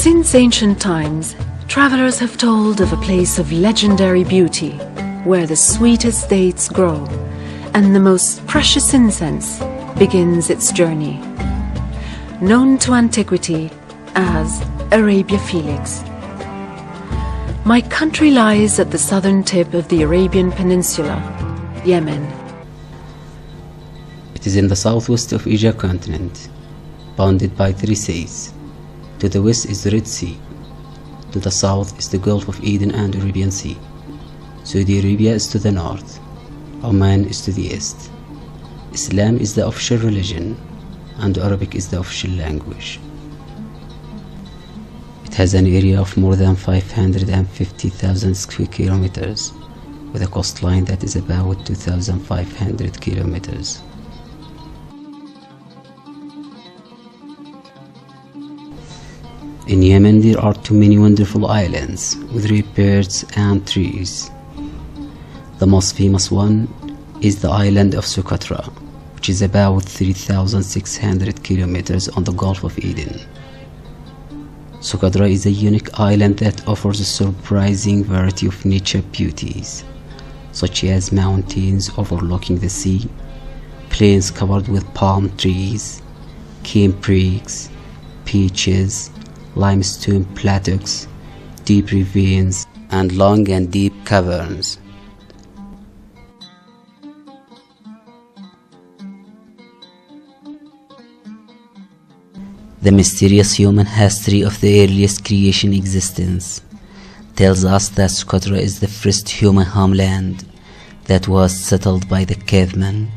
Since ancient times, travelers have told of a place of legendary beauty where the sweetest dates grow and the most precious incense begins its journey. Known to antiquity as Arabia Felix. My country lies at the southern tip of the Arabian Peninsula, Yemen. It is in the southwest of Asia continent, bounded by 3 seas. To the west is the Red Sea. To the south is the Gulf of Eden and Arabian Sea. Saudi Arabia is to the north. Oman is to the east. Islam is the official religion, and Arabic is the official language. It has an area of more than 550,000 square kilometers, with a coastline that is about 2,500 kilometers. In Yemen there are too many wonderful islands with rare birds and trees. The most famous one is the island of Socotra, which is about 3,600 kilometers on the Gulf of Eden. Socotra is a unique island that offers a surprising variety of nature beauties, such as mountains overlooking the sea, plains covered with palm trees, cane breaks, beaches, limestone plateaus, deep ravines, and long and deep caverns. The mysterious human history of the earliest creation existence tells us that Socotra is the first human homeland that was settled by the cavemen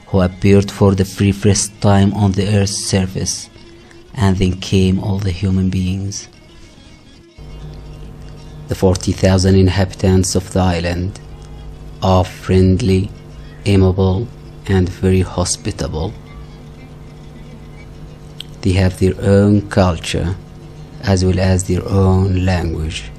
who appeared for the very first time on the earth's surface, and then came all the human beings. The 40,000 inhabitants of the island are friendly, amiable, and very hospitable. They have their own culture as well as their own language.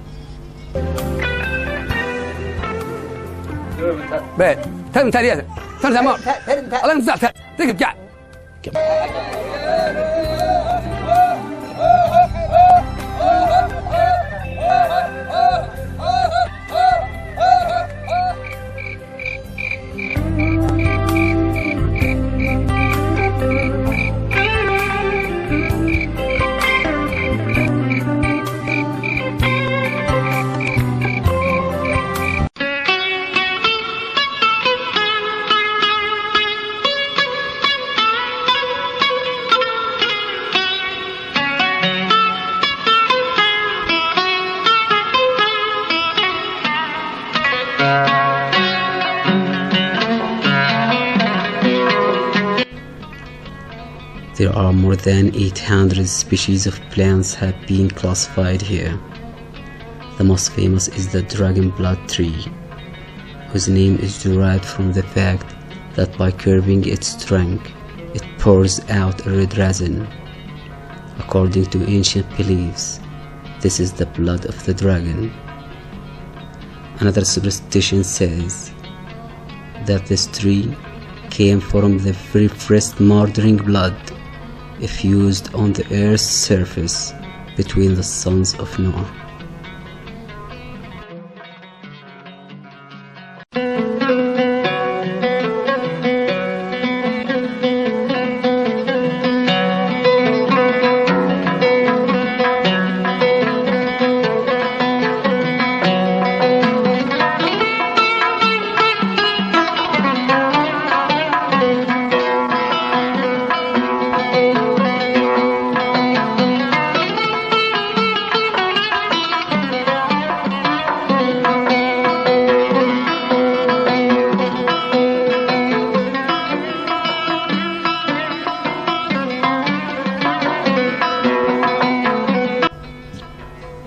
There are more than 800 species of plants have been classified here. The most famous is the dragon blood tree, whose name is derived from the fact that by curbing its trunk, it pours out a red resin. According to ancient beliefs, this is the blood of the dragon. Another superstition says that this tree came from the very first murdering blood effused on the earth's surface between the sons of Noah.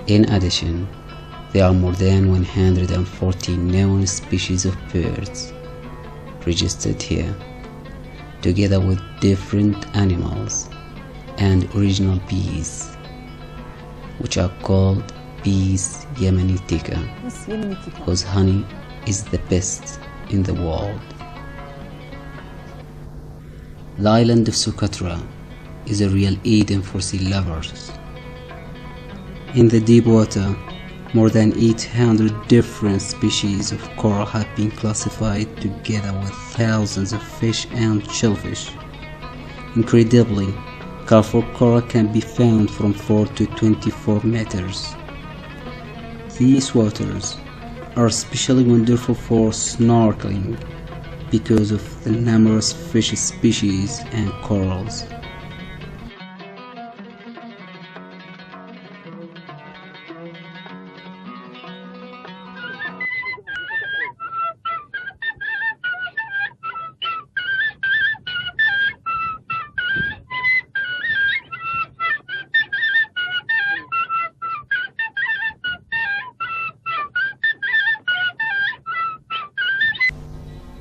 In addition, there are more than 140 known species of birds registered here, together with different animals and original bees, which are called bees Yemenitica, whose honey is the best in the world. The island of Socotra is a real Eden for sea lovers. In the deep water, more than 800 different species of coral have been classified together with thousands of fish and shellfish. Incredibly, colorful coral can be found from 4 to 24 meters. These waters are especially wonderful for snorkeling because of the numerous fish species and corals.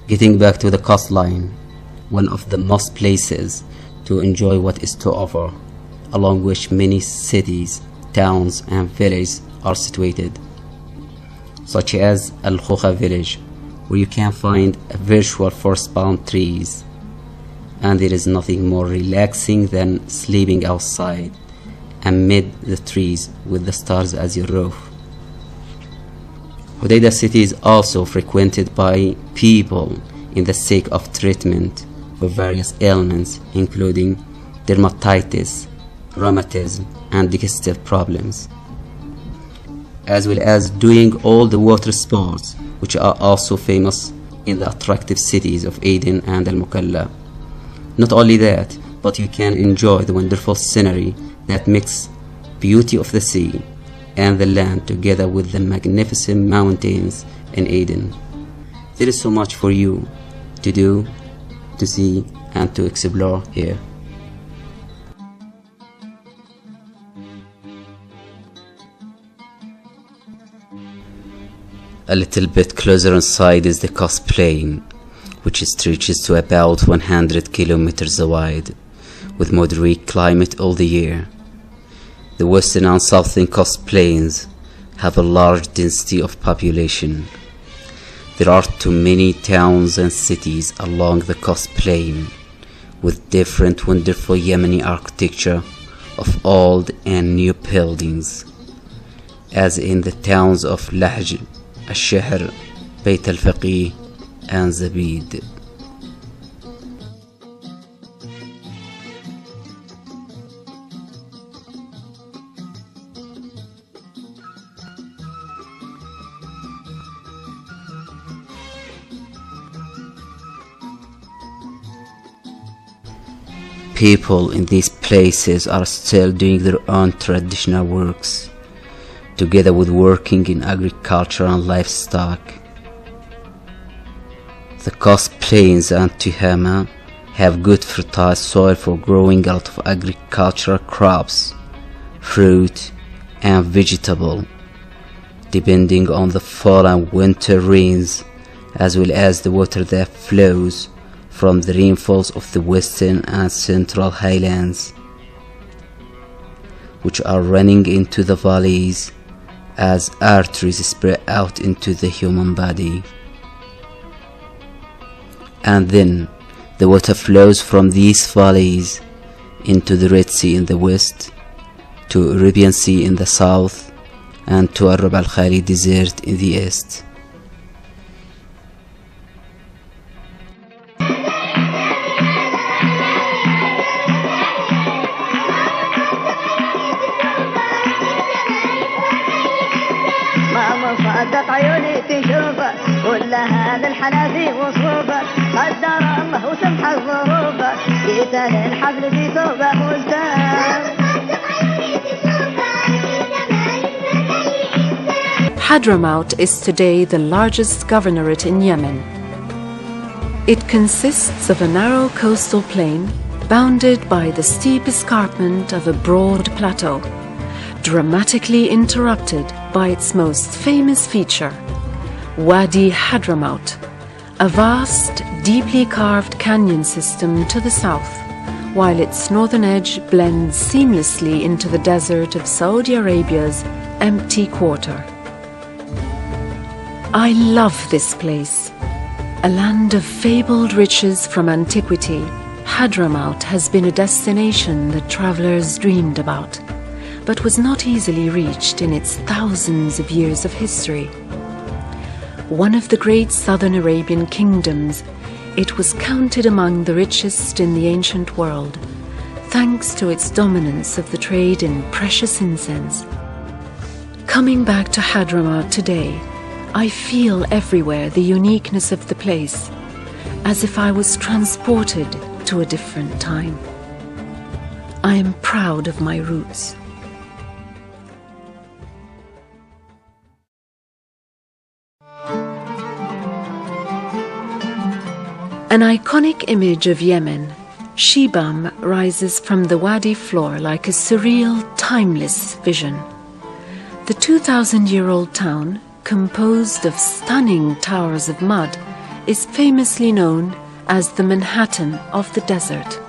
Getting back to the coastline, one of the most places to enjoy what is to offer, along which many cities, towns and villages are situated, such as Al Khoukha village, where you can find a virtual forest palm trees, and there is nothing more relaxing than sleeping outside amid the trees with the stars as your roof. Hodeidah city is also frequented by people in the sake of treatment for various ailments including dermatitis, rheumatism and digestive problems, as well as doing all the water sports which are also famous in the attractive cities of Aden and Al-Mukalla. Not only that, but you can enjoy the wonderful scenery that mix beauty of the sea and the land together with the magnificent mountains in Aden. There is so much for you to do, to see and to explore here. A little bit closer inside is the coast plain, which stretches to about 100 kilometers wide, with moderate climate all the year. The western and southern coast plains have a large density of population. There are too many towns and cities along the coast plain, with different wonderful Yemeni architecture of old and new buildings, as in the towns of Lahj, Al-Shahr, Bayt al-Faqih and Zabid. People in these places are still doing their own traditional works, together with working in agriculture and livestock. The coast plains and Tihama have good fertile soil for growing a lot of agricultural crops, fruit and vegetable, depending on the fall and winter rains, as well as the water that flows from the rainfalls of the western and central highlands, which are running into the valleys as arteries spread out into the human body. And then the water flows from these valleys into the Red Sea in the west, to Arabian Sea in the south, and to Arab al-Khali Desert in the east. صدق عيوني تشوفه كل هذا الحنافي وصوبه قدر الله وسمح الظروفه جيت للحفل بثوبه مزدان. Hadramaut is today the largest governorate in Yemen. It consists of a narrow coastal plain bounded by the steep escarpment of a broad plateau, dramatically interrupted by its most famous feature, Wadi Hadramaut, a vast, deeply carved canyon system to the south, while its northern edge blends seamlessly into the desert of Saudi Arabia's empty quarter. I love this place. A land of fabled riches from antiquity, Hadramaut has been a destination that travelers dreamed about. but was not easily reached in its thousands of years of history. One of the great southern Arabian kingdoms, it was counted among the richest in the ancient world, thanks to its dominance of the trade in precious incense. Coming back to Hadramaut today, I feel everywhere the uniqueness of the place, as if I was transported to a different time. I am proud of my roots. An iconic image of Yemen, Shibam rises from the wadi floor like a surreal, timeless vision. The 2,000-year-old town, composed of stunning towers of mud, is famously known as the Manhattan of the desert.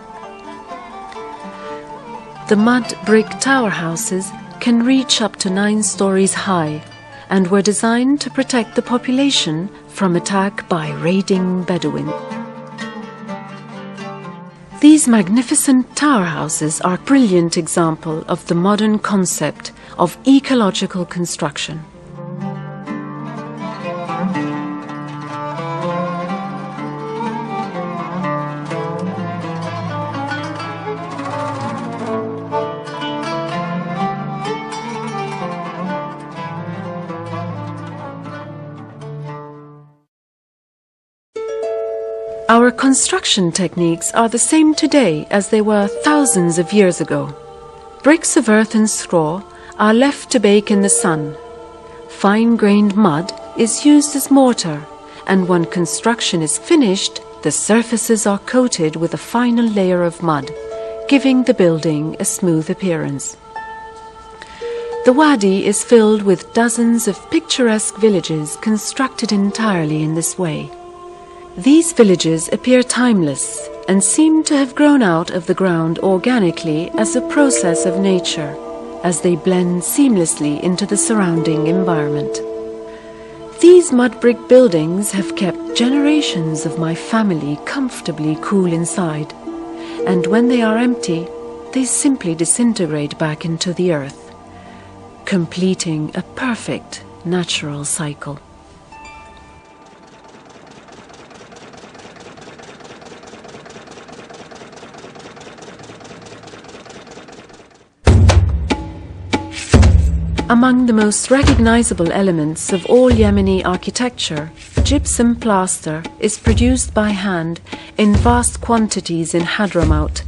The mud brick tower houses can reach up to 9 stories high and were designed to protect the population from attack by raiding Bedouin. These magnificent tower houses are a brilliant example of the modern concept of ecological construction. Our construction techniques are the same today as they were thousands of years ago. Bricks of earth and straw are left to bake in the sun. Fine-grained mud is used as mortar, and when construction is finished, the surfaces are coated with a final layer of mud, giving the building a smooth appearance. The wadi is filled with dozens of picturesque villages constructed entirely in this way. These villages appear timeless and seem to have grown out of the ground organically as a process of nature, as they blend seamlessly into the surrounding environment. These mud brick buildings have kept generations of my family comfortably cool inside, and when they are empty, they simply disintegrate back into the earth, completing a perfect natural cycle. Among the most recognizable elements of all Yemeni architecture, gypsum plaster is produced by hand in vast quantities in Hadramaut,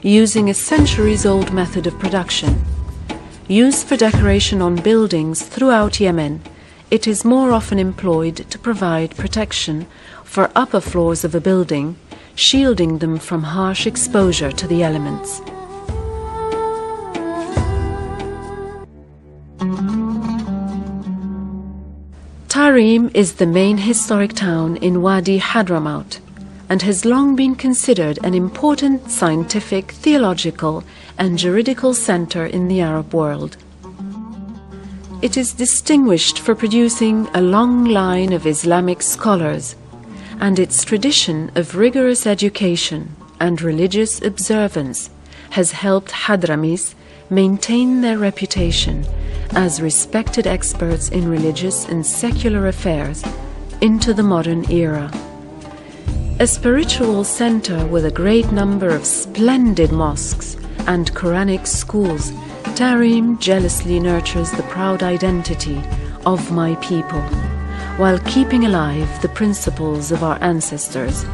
using a centuries-old method of production. Used for decoration on buildings throughout Yemen, it is more often employed to provide protection for upper floors of a building, shielding them from harsh exposure to the elements. Tarim is the main historic town in Wadi Hadramaut and has long been considered an important scientific, theological and juridical center in the Arab world. It is distinguished for producing a long line of Islamic scholars, and its tradition of rigorous education and religious observance has helped Hadramis maintain their reputation as respected experts in religious and secular affairs into the modern era. A spiritual center with a great number of splendid mosques and Quranic schools, Tarim jealously nurtures the proud identity of my people, while keeping alive the principles of our ancestors.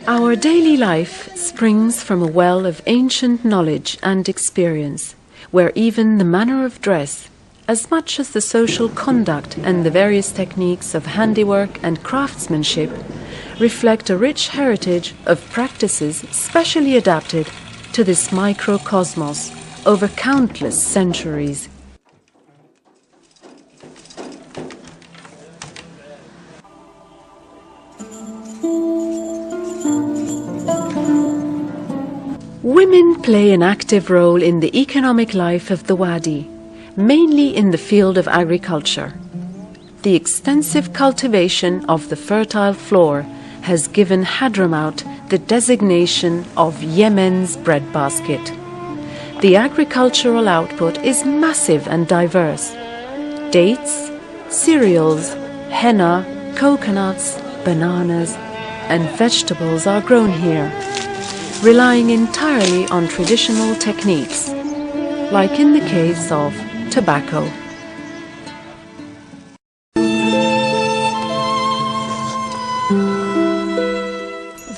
Our daily life springs from a well of ancient knowledge and experience, where even the manner of dress, as much as the social conduct and the various techniques of handiwork and craftsmanship, reflect a rich heritage of practices specially adapted to this microcosmos over countless centuries. Women play an active role in the economic life of the Wadi, mainly in the field of agriculture. The extensive cultivation of the fertile floor has given Hadramaut the designation of Yemen's breadbasket. The agricultural output is massive and diverse. Dates, cereals, henna, coconuts, bananas, and vegetables are grown here, relying entirely on traditional techniques, like in the case of tobacco.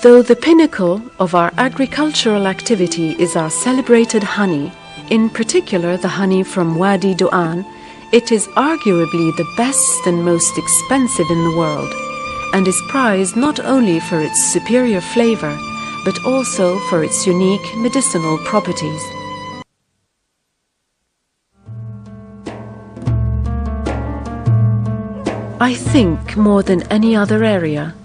Though the pinnacle of our agricultural activity is our celebrated honey, in particular the honey from Wadi Du'an, it is arguably the best and most expensive in the world, and is prized not only for its superior flavor, but also for its unique medicinal properties. I think more than any other area,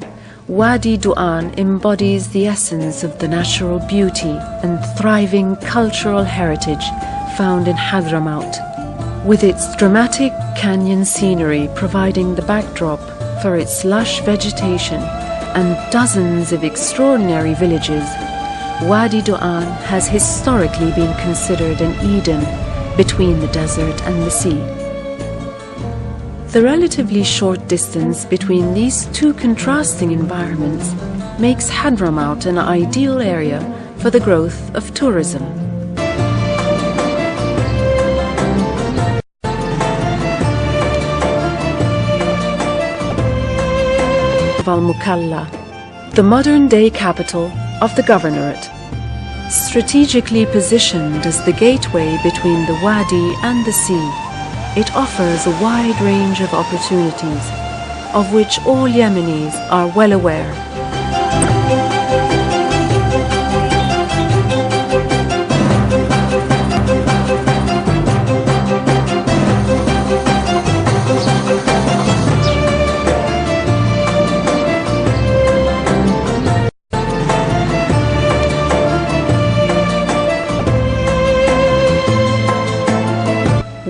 Wadi Du'an embodies the essence of the natural beauty and thriving cultural heritage found in Hadramaut, with its dramatic canyon scenery providing the backdrop for its lush vegetation and dozens of extraordinary villages. Wadi Du'an has historically been considered an Eden between the desert and the sea. The relatively short distance between these two contrasting environments makes Hadramaut an ideal area for the growth of tourism. Al-Mukalla, the modern-day capital of the governorate. Strategically positioned as the gateway between the Wadi and the sea, it offers a wide range of opportunities, of which all Yemenis are well aware.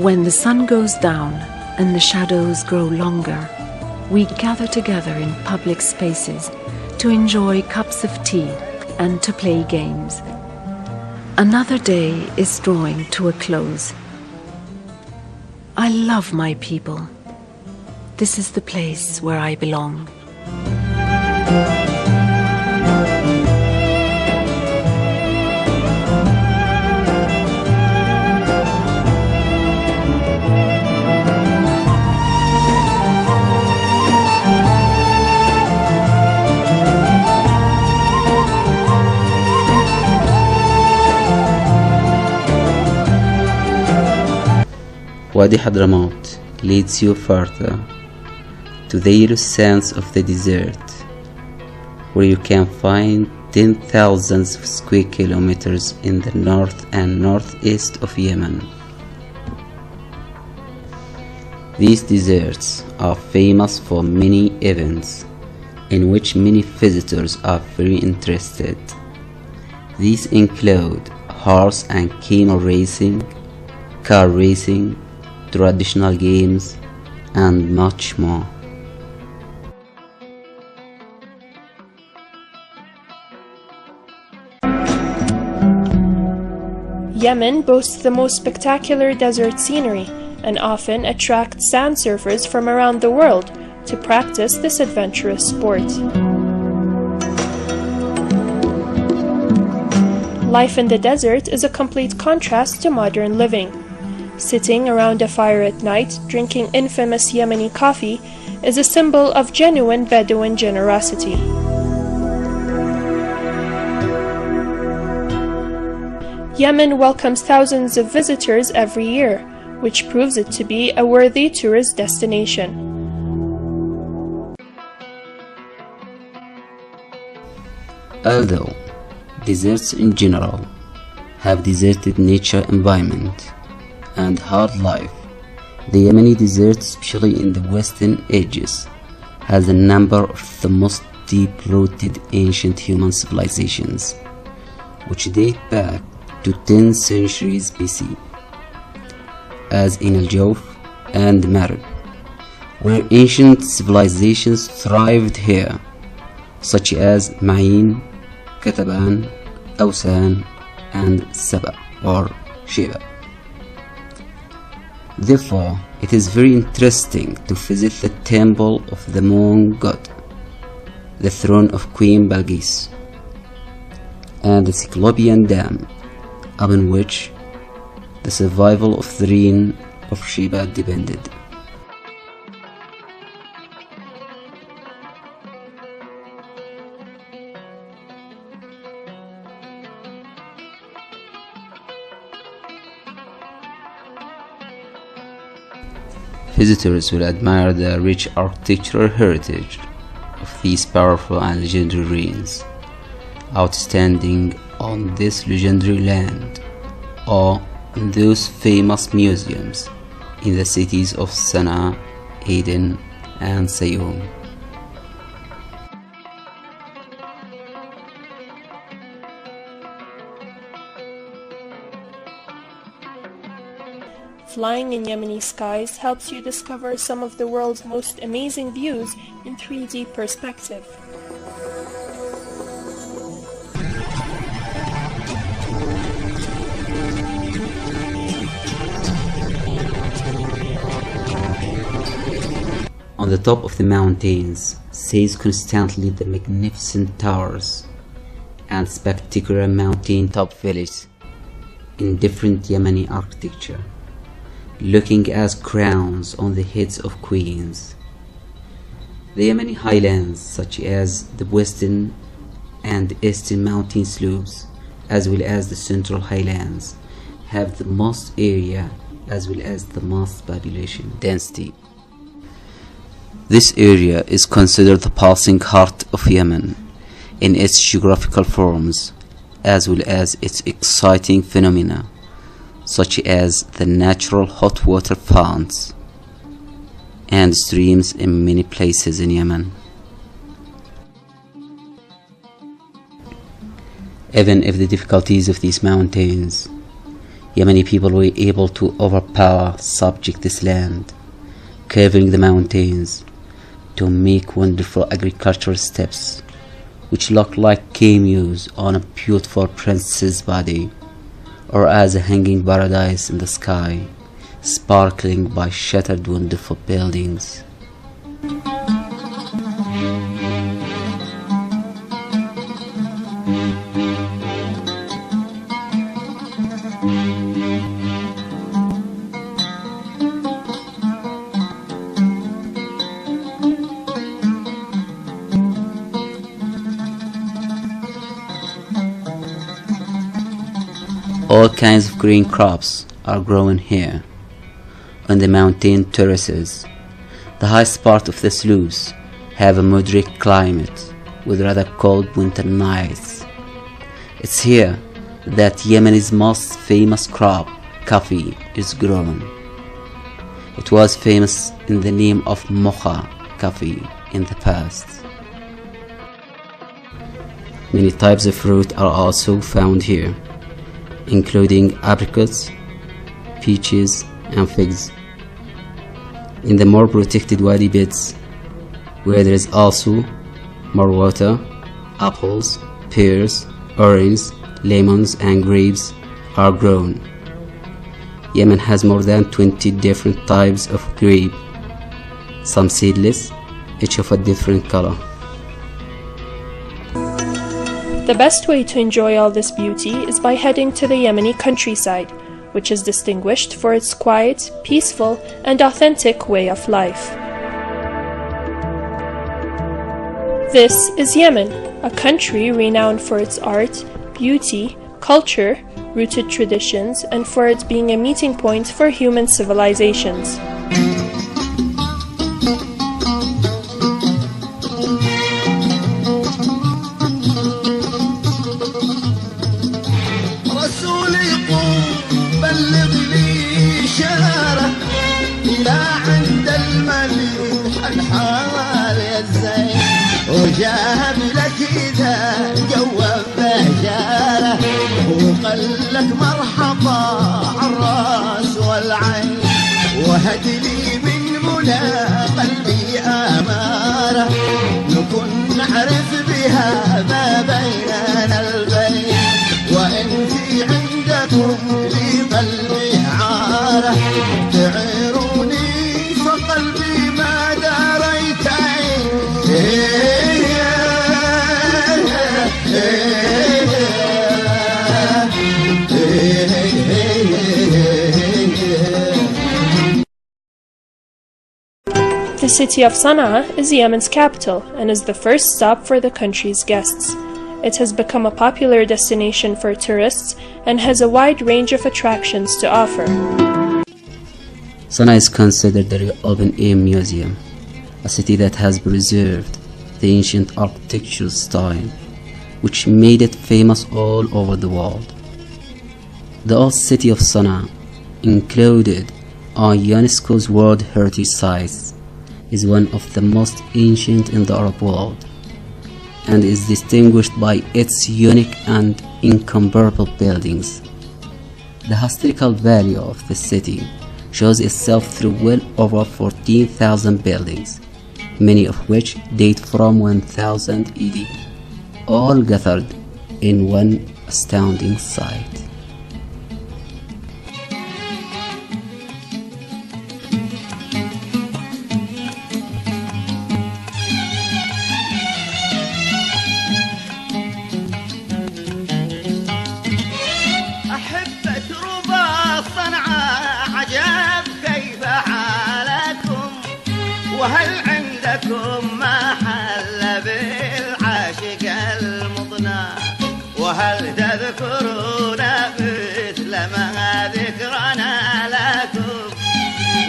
When the sun goes down and the shadows grow longer, we gather together in public spaces to enjoy cups of tea and to play games. Another day is drawing to a close. I love my people. This is the place where I belong. Wadi Hadramaut leads you further to the yellow sands of the desert, where you can find 10,000 square kilometers in the north and northeast of Yemen. These deserts are famous for many events in which many visitors are very interested. These include horse and camel racing, car racing, traditional games, and much more. Yemen boasts the most spectacular desert scenery and often attracts sand surfers from around the world to practice this adventurous sport. Life in the desert is a complete contrast to modern living. Sitting around a fire at night, drinking infamous Yemeni coffee, is a symbol of genuine Bedouin generosity. Yemen welcomes thousands of visitors every year, which proves it to be a worthy tourist destination. Although deserts in general have deserted nature environment and hard life, the Yemeni desert, especially in the western edges, has a number of the most deep-rooted ancient human civilizations, which date back to 10 centuries BC, as in Al-Jawf and Marib, where ancient civilizations thrived here, such as Ma'in, Kataban, Awsan, and Saba or Sheba. Therefore, it is very interesting to visit the temple of the moon god, the throne of Queen Balqis, and the Cyclopean Dam, upon which the survival of the reign of Sheba depended. Visitors will admire the rich architectural heritage of these powerful and legendary reigns, outstanding on this legendary land, or in those famous museums in the cities of Sana'a, Aden, and Sayyum. Flying in Yemeni skies helps you discover some of the world's most amazing views in 3D perspective. On the top of the mountains sails constantly the magnificent towers and spectacular mountain-top villages in different Yemeni architecture, looking as crowns on the heads of queens. The Yemeni highlands, such as the western and eastern mountain slopes, as well as the central highlands, have the most area as well as the most population density. This area is considered the pulsing heart of Yemen in its geographical forms, as well as its exciting phenomena, such as the natural hot water fountains and streams in many places in Yemen. Even if the difficulties of these mountains, Yemeni people were able to overpower, subject this land, curving the mountains to make wonderful agricultural steps, which look like cameos on a beautiful princess's body, or as a hanging paradise in the sky, sparkling by shattered wonderful buildings. All kinds of green crops are grown here. On the mountain terraces, the highest part of the slopes have a moderate climate with rather cold winter nights. It's here that Yemen's most famous crop, coffee, is grown. It was famous in the name of mocha coffee in the past. Many types of fruit are also found here, including apricots, peaches, and figs. In the more protected wadi beds, where there is also more water, apples, pears, oranges, lemons, and grapes are grown. Yemen has more than 20 different types of grape, some seedless, each of a different color. The best way to enjoy all this beauty is by heading to the Yemeni countryside, which is distinguished for its quiet, peaceful, and authentic way of life. This is Yemen, a country renowned for its art, beauty, culture, rooted traditions, and for it being a meeting point for human civilizations. إذا جوب بشارة وقلك مرحبا عالراس والعين وهدلي من منى قلبي أمارة نكون نعرف بها ما بيننا البين وإن في عندكم لقلبي عارة تعيروني فقلبي ما دريتين The city of Sana'a is Yemen's capital and is the first stop for the country's guests. It has become a popular destination for tourists and has a wide range of attractions to offer. Sana'a is considered the open-air museum, a city that has preserved the ancient architectural style, which made it famous all over the world. The old city of Sana'a, included on UNESCO's World Heritage Sites, is one of the most ancient in the Arab world, and is distinguished by its unique and incomparable buildings. The historical value of the city shows itself through well over 14,000 buildings, many of which date from 1000 AD, all gathered in one astounding site. وهل عندكم ما حل بالعاشق المضنى وهل تذكرون مثل ما ذكرنا لكم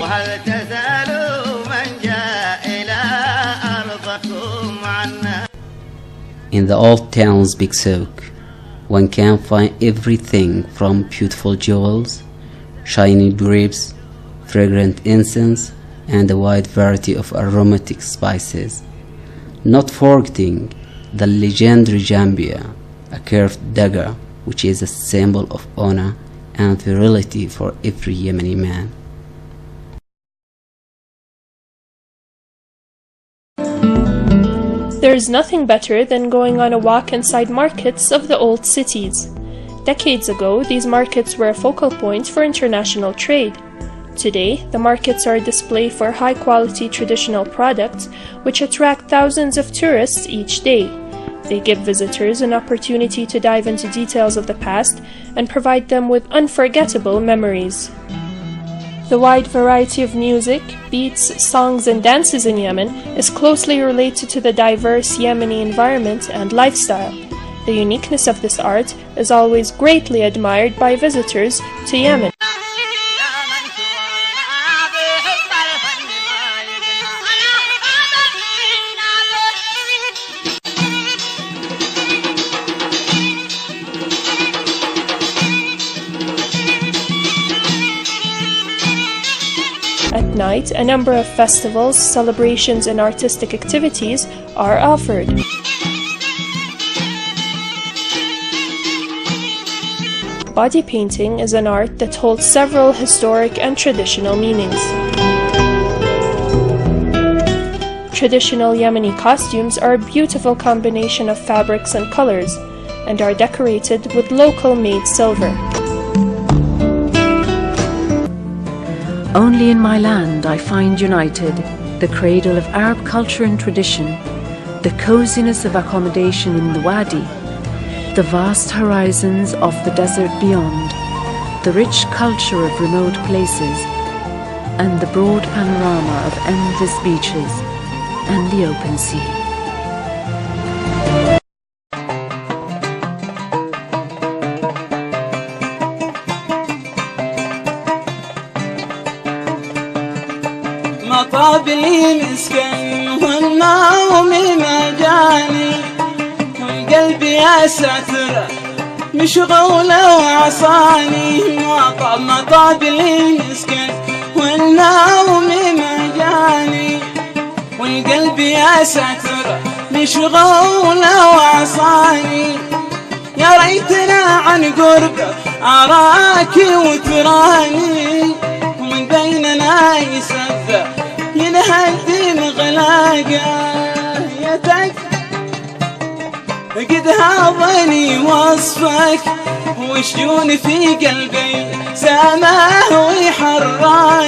وهل تسألوا من جاء إلى أرضكم عنا. In the old town's big souk, one can find everything from beautiful jewels, shiny drapes, fragrant incense, and a wide variety of aromatic spices, not forgetting the legendary jambia, a curved dagger which is a symbol of honor and virility for every Yemeni man. There is nothing better than going on a walk inside markets of the old cities. Decades ago, these markets were a focal point for international trade. Today, the markets are a display for high-quality traditional products which attract thousands of tourists each day. They give visitors an opportunity to dive into details of the past and provide them with unforgettable memories. The wide variety of music, beats, songs, and dances in Yemen is closely related to the diverse Yemeni environment and lifestyle. The uniqueness of this art is always greatly admired by visitors to Yemen. At night, a number of festivals, celebrations, and artistic activities are offered. Body painting is an art that holds several historic and traditional meanings. Traditional Yemeni costumes are a beautiful combination of fabrics and colors, and are decorated with local-made silver. Only in my land I find united the cradle of Arab culture and tradition, the coziness of accommodation in the Wadi, the vast horizons of the desert beyond, the rich culture of remote places, and the broad panorama of endless beaches and the open sea. مطابلي مسكن والنوم مجاني والقلب يا ساتر مشغولة وعصاني مطابلي مسكن والنوم مجاني والقلب يا ساتر مشغولة وعصاني، يا ريتنا عن قرب أراكي وتراني، ومن بيننا يسفى ينهدم غلاقة يدك، قد هاضني وصفك وشجون في قلبي سماه ويحرقه.